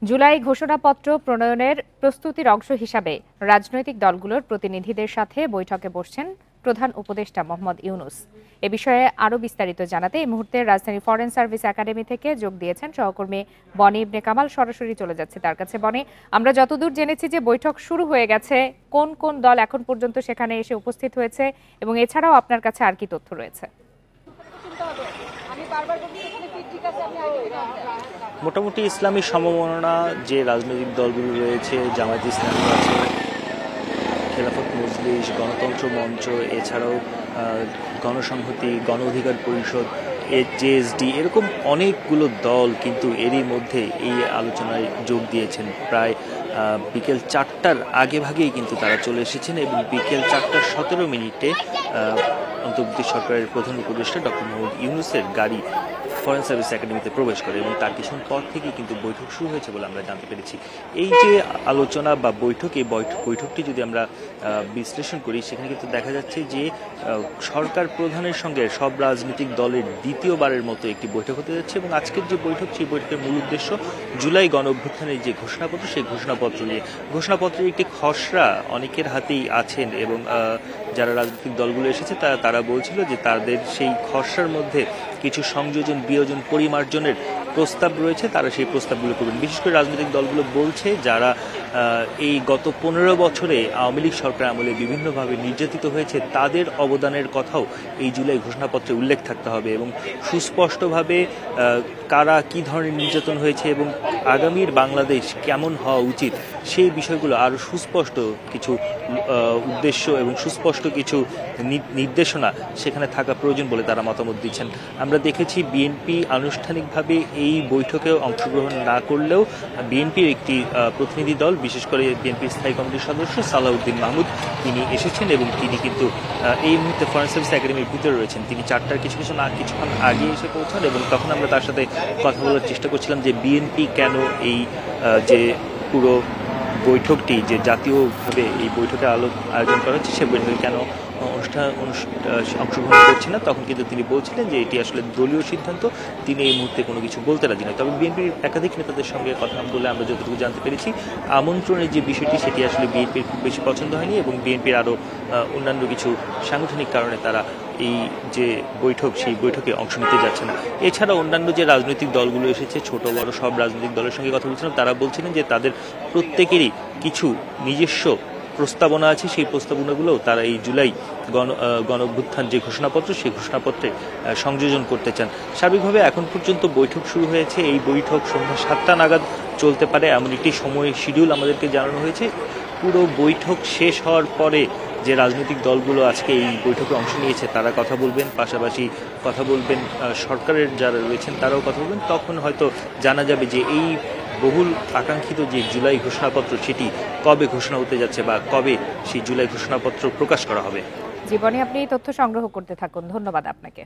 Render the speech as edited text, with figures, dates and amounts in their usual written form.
জুলাই ঘোষণাপত্র প্রণয়নের প্রস্তুতির অংশ হিসাবে রাজনৈতিক দলগুলোর প্রতিনিধিদের সাথে বৈঠকে বসছেন প্রধান উপদেষ্টা মোহাম্মদ ইউনূস। এ বিষয়ে আরও বিস্তারিত জানাতে এই মুহূর্তে রাজধানী ফরেন সার্ভিস একাডেমি থেকে যোগ দিয়েছেন সহকর্মী বনি ইবনে কামাল। সরাসরি চলে যাচ্ছে তার কাছে। বনি, আমরা যতদূর জেনেছি যে বৈঠক শুরু হয়ে গেছে, কোন কোন দল এখন পর্যন্ত সেখানে এসে উপস্থিত হয়েছে এবং এছাড়াও আপনার কাছে আর কি তথ্য রয়েছে? মোটামুটি ইসলামী সমমনা যে রাজনৈতিক দলগুলো রয়েছে, জামায়াত ইসলামী আছে, খেলাফত মজলিস, গণতন্ত্র মঞ্চ, এছাড়াও গণসংহতি, গণ অধিকার পরিষদ, জেএসডি, এরকম অনেকগুলো দল কিন্তু এরই মধ্যে এই আলোচনায় যোগ দিয়েছেন। প্রায় বিকেল 4টার আগে ভাগেই কিন্তু তারা চলে এসেছেন এবং বিকেল 4:17 অন্তর্বর্তী সরকারের প্রধান উপদেষ্টা ডক্টর মোহাম্মদ ইউনূসের গাড়ি ফরেন সার্ভিস একাডেমিতে প্রবেশ করে এবং তার কিছুক্ষণ পর থেকেই কিন্তু বৈঠক শুরু হয়েছে বলে আমরা জানতে পেরেছি। এই যে আলোচনা বা বৈঠক, এই বৈঠকটি যদি আমরা বিশ্লেষণ করি, সেখানে কিন্তু দেখা যাচ্ছে যে সরকার প্রধানের সঙ্গে সব রাজনৈতিক দলের দ্বিতীয়বারের মতো একটি বৈঠক হতে যাচ্ছে এবং আজকের যে বৈঠক, সেই বৈঠকের মূল উদ্দেশ্য জুলাই গণ অভ্যুত্থানের যে ঘোষণাপত্র, সেই ঘোষণাপত্র নিয়ে। ঘোষণাপত্রের একটি খসড়া অনেকের হাতেই আছেন এবং যারা রাজনৈতিক দলগুলো এসেছে তারা বলছিল যে তাদের সেই খসড়ার মধ্যে কিছু সংযোজন, বিয়োজন, পরিমার্জনের প্রস্তাব রয়েছে, তারা সেই প্রস্তাবগুলো করবেন। বিশেষ করে রাজনৈতিক দলগুলো বলছে যারা এই গত 15 বছরে আওয়ামী লীগ সরকার আমলে বিভিন্নভাবে নির্যাতিত হয়েছে, তাদের অবদানের কথাও এই জুলাই ঘোষণাপত্রে উল্লেখ থাকতে হবে এবং সুস্পষ্টভাবে কারা কি ধরনের নির্যাতন হয়েছে এবং আগামীর বাংলাদেশ কেমন হওয়া উচিত, সেই বিষয়গুলো আরও সুস্পষ্ট কিছু উদ্দেশ্য এবং সুস্পষ্ট কিছু নির্দেশনা সেখানে থাকা প্রয়োজন বলে তারা মতামত দিচ্ছেন। আমরা দেখেছি বিএনপি আনুষ্ঠানিকভাবে এই বৈঠকেও অংশগ্রহণ না করলেও বিএনপির একটি প্রতিনিধি দল, বিশেষ করে বিএনপির স্থায়ী কমিটির সদস্য সালাউদ্দিন মাহমুদ, তিনি এসেছেন এবং তিনি কিন্তু এই মুহূর্তে ফরেন সার্ভিস একাডেমির ভিতরে রয়েছেন। তিনি 4টার কিছুক্ষণ আগে এসে পৌঁছান এবং তখন আমরা তার সাথে কথা বলার চেষ্টা করছিলাম যে বিএনপি কেন এই যে পুরো বৈঠকটি, যে জাতীয়ভাবে এই বৈঠকে আয়োজন করা হচ্ছে, সে বৈঠকে কেন অংশগ্রহণ করছে না। তখন কিন্তু তিনি বলছিলেন যে এটি আসলে দলীয় সিদ্ধান্ত, তিনি এই মুহূর্তে কোনো কিছু বলতে রাজি নয়। তবে বিএনপির একাধিক নেতাদের সঙ্গে কথা বলে আমরা যতটুকু জানতে পেরেছি, আমন্ত্রণের যে বিষয়টি, সেটি আসলে বিএনপির খুব বেশি পছন্দ হয়নি এবং বিএনপির আরও অন্যান্য কিছু সাংগঠনিক কারণে তারা এই যে বৈঠক, সেই বৈঠকে অংশ নিতে যাচ্ছে না। এছাড়া অন্যান্য যে রাজনৈতিক দলগুলো এসেছে, ছোট বড় সব রাজনৈতিক দলের সঙ্গে কথা বলছিলাম, তারা বলছিলেন যে তাদের প্রত্যেকেরই কিছু নিজস্ব প্রস্তাবনা আছে, সেই প্রস্তাবনাগুলো তারা এই জুলাই গণ অভ্যুত্থান যে ঘোষণাপত্র, সেই ঘোষণাপত্রে সংযোজন করতে চান। সার্বিকভাবে এখন পর্যন্ত বৈঠক শুরু হয়েছে, এই বৈঠক সন্ধ্যা 7টা নাগাদ চলতে পারে এমন একটি সময় শিডিউল আমাদেরকে জানানো হয়েছে। পুরো বৈঠক শেষ হওয়ার পরে যে রাজনৈতিক দলগুলো আজকে এই বৈঠকে অংশ নিয়েছে তারা কথা বলবেন, পাশাপাশি কথা বলবেন সরকারের যারা রয়েছেন তারাও কথা বলবেন। তখন হয়তো জানা যাবে যে এই বহুল আকাঙ্ক্ষিত যে জুলাই ঘোষণাপত্র, সেটি কবে ঘোষণা হতে যাচ্ছে বা কবে সেই জুলাই ঘোষণাপত্র প্রকাশ করা হবে। জীবনে আপনি তথ্য সংগ্রহ করতে থাকুন। ধন্যবাদ আপনাকে।